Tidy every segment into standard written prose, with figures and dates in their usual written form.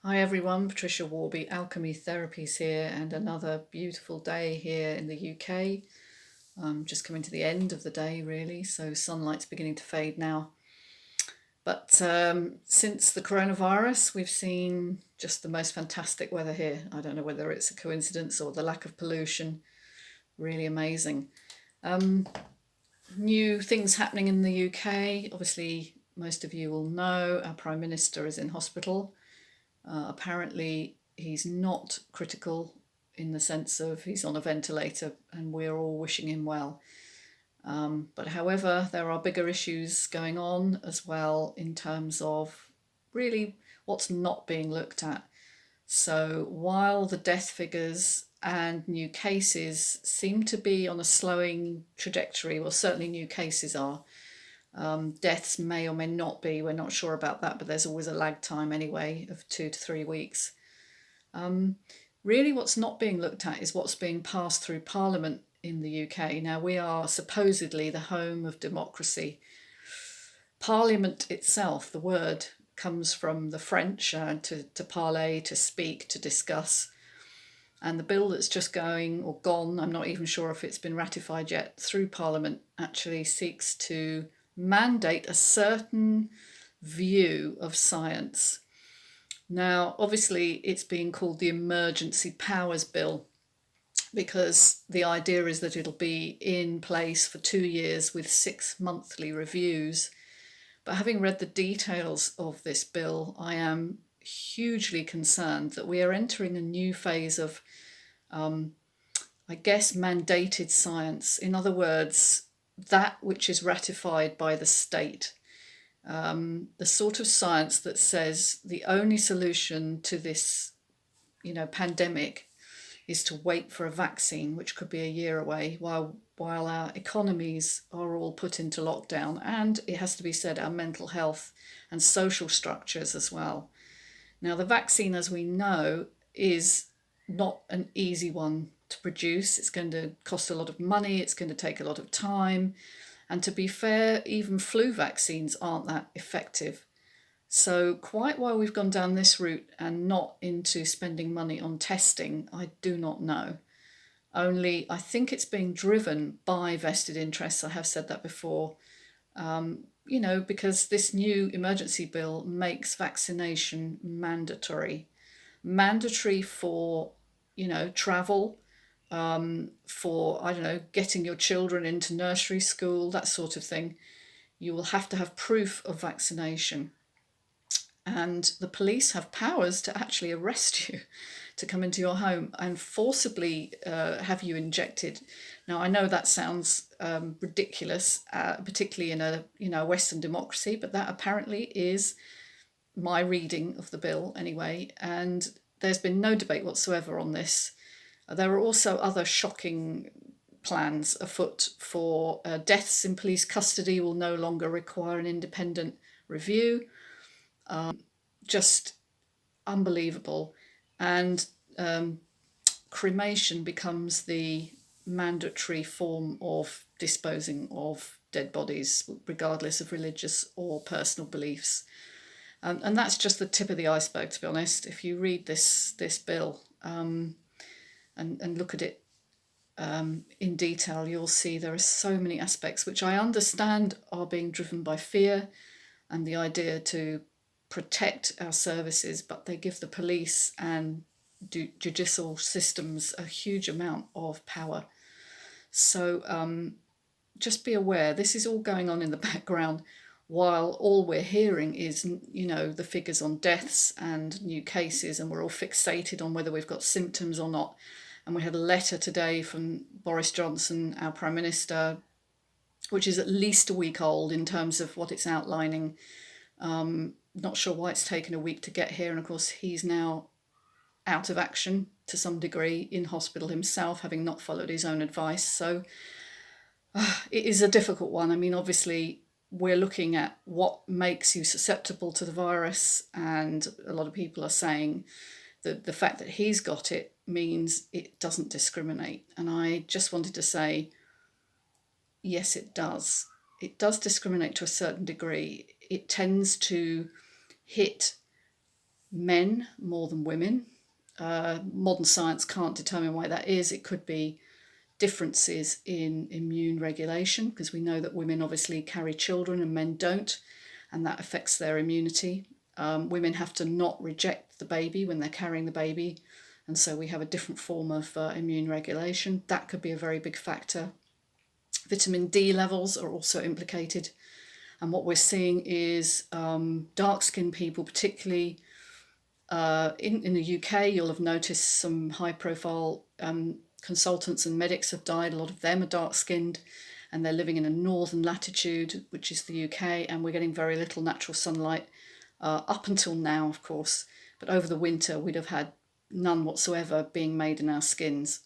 Hi everyone, Patricia Worby, Alchemy Therapies here, and another beautiful day here in the UK. Just coming to the end of the day really, so sunlight's beginning to fade now. But since the coronavirus, we've seen just the most fantastic weather here. I don't know whether it's a coincidence or the lack of pollution. Really amazing. New things happening in the UK. Obviously, most of you will know our Prime Minister is in hospital. Apparently, he's not critical in the sense of he's on a ventilator and we're all wishing him well. But however, there are bigger issues going on as well in terms of really what's not being looked at. So while the death figures and new cases seem to be on a slowing trajectory, well, certainly new cases are. Deaths may or may not be, we're not sure about that, but there's always a lag time anyway of 2 to 3 weeks. Really what's not being looked at is what's being passed through Parliament in the UK. Now, we are supposedly the home of democracy. Parliament itself, the word, comes from the French to parler, to speak, to discuss. And the bill that's just going or gone, I'm not even sure if it's been ratified yet, through Parliament actually seeks to mandate a certain view of science. Now, obviously, it's being called the Emergency Powers Bill because the idea is that it'll be in place for 2 years with 6 monthly reviews. But having read the details of this bill, I am hugely concerned that we are entering a new phase of, mandated science. In other words, that which is ratified by the state. The sort of science that says the only solution to this, pandemic is to wait for a vaccine, which could be a year away, while our economies are all put into lockdown, and it has to be said, our mental health and social structures as well. Now, the vaccine, as we know, is not an easy one to produce. It's going to cost a lot of money, it's going to take a lot of time, and to be fair, even flu vaccines aren't that effective. So quite why we've gone down this route and not into spending money on testing, I do not know. Only I think it's being driven by vested interests. I have said that before, because this new emergency bill makes vaccination mandatory. Mandatory for, travel, for, getting your children into nursery school, that sort of thing. You will have to have proof of vaccination. And the police have powers to actually arrest you, to come into your home and forcibly have you injected. Now, I know that sounds ridiculous, particularly in a Western democracy, but that apparently is my reading of the bill anyway. And there's been no debate whatsoever on this. There are also other shocking plans afoot for deaths in police custody will no longer require an independent review. Just unbelievable. And cremation becomes the mandatory form of disposing of dead bodies, regardless of religious or personal beliefs. And that's just the tip of the iceberg, to be honest. If you read this bill and look at it in detail, you'll see there are so many aspects which I understand are being driven by fear and the idea to protect our services, but they give the police and judicial systems a huge amount of power. So just be aware, this is all going on in the background while all we're hearing is, the figures on deaths and new cases, and we're all fixated on whether we've got symptoms or not. And we had a letter today from Boris Johnson, our Prime Minister, which is at least a week old in terms of what it's outlining. Not sure why it's taken a week to get here. And of course, he's now out of action to some degree, in hospital himself, having not followed his own advice. So it is a difficult one. I mean, obviously, we're looking at what makes you susceptible to the virus. And a lot of people are saying that the fact that he's got it means it doesn't discriminate. And I just wanted to say, yes, it does. It does discriminate to a certain degree. It tends to hit men more than women. Modern science can't determine why that is. It could be differences in immune regulation, because we know that women obviously carry children and men don't, and that affects their immunity. Women have to not reject the baby when they're carrying the baby, and so we have a different form of immune regulation. That could be a very big factor. Vitamin D levels are also implicated, and what we're seeing is dark-skinned people, particularly in the UK, you'll have noticed some high-profile consultants and medics have died. A lot of them are dark-skinned, and they're living in a northern latitude, which is the UK, and we're getting very little natural sunlight up until now, of course. But over the winter, we'd have had none whatsoever being made in our skins.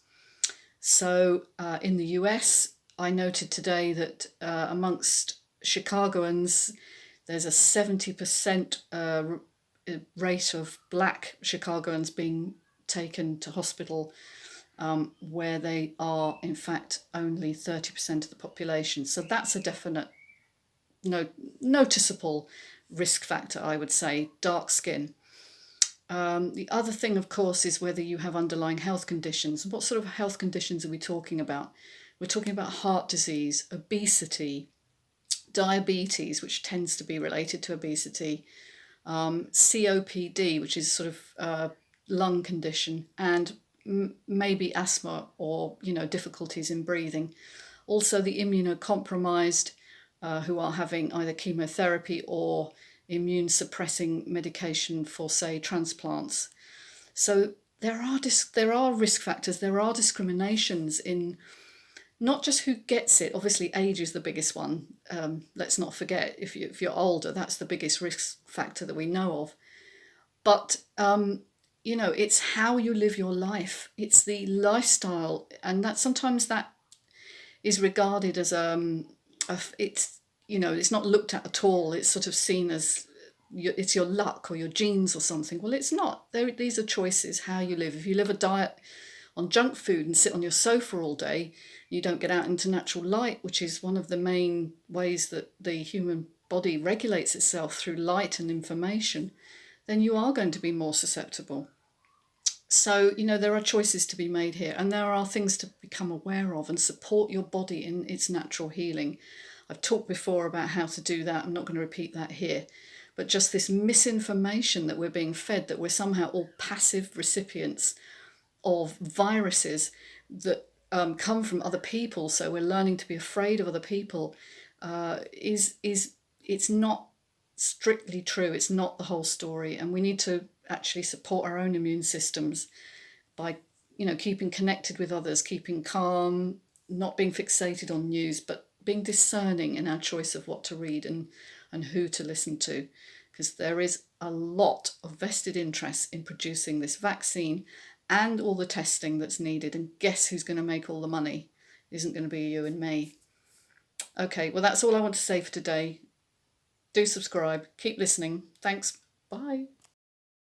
So in the US, I noted today that amongst Chicagoans, there's a 70% rate of black Chicagoans being taken to hospital, where they are in fact only 30% of the population. So that's a definite noticeable risk factor, I would say, dark skin. The other thing, of course, is whether you have underlying health conditions. What sort of health conditions are we talking about? We're talking about heart disease, obesity, diabetes, which tends to be related to obesity, COPD, which is sort of lung condition, and maybe asthma or difficulties in breathing. Also the immunocompromised, who are having either chemotherapy or immune suppressing medication for, say, transplants. So there are risk factors, there are discriminations in not just who gets it. Obviously age is the biggest one. Let's not forget, if you're older, that's the biggest risk factor that we know of. But it's how you live your life, it's the lifestyle, and that sometimes that is regarded as it's not looked at all. It's sort of seen as it's your luck or your genes or something. Well, it's not. These are choices, how you live. If you live a diet on junk food and sit on your sofa all day, you don't get out into natural light, which is one of the main ways that the human body regulates itself, through light and information, then you are going to be more susceptible. So, there are choices to be made here, and there are things to become aware of and support your body in its natural healing. I've talked before about how to do that. I'm not going to repeat that here. But just this misinformation that we're being fed, that we're somehow all passive recipients of viruses that come from other people, so we're learning to be afraid of other people, it's not strictly true. It's not the whole story, and we need to actually support our own immune systems by keeping connected with others, keeping calm, not being fixated on news, but being discerning in our choice of what to read and who to listen to, because there is a lot of vested interest in producing this vaccine and all the testing that's needed, and guess who's going to make all the money? It isn't going to be you and me. Okay, well, that's all I want to say for today. Do subscribe, keep listening. Thanks, bye.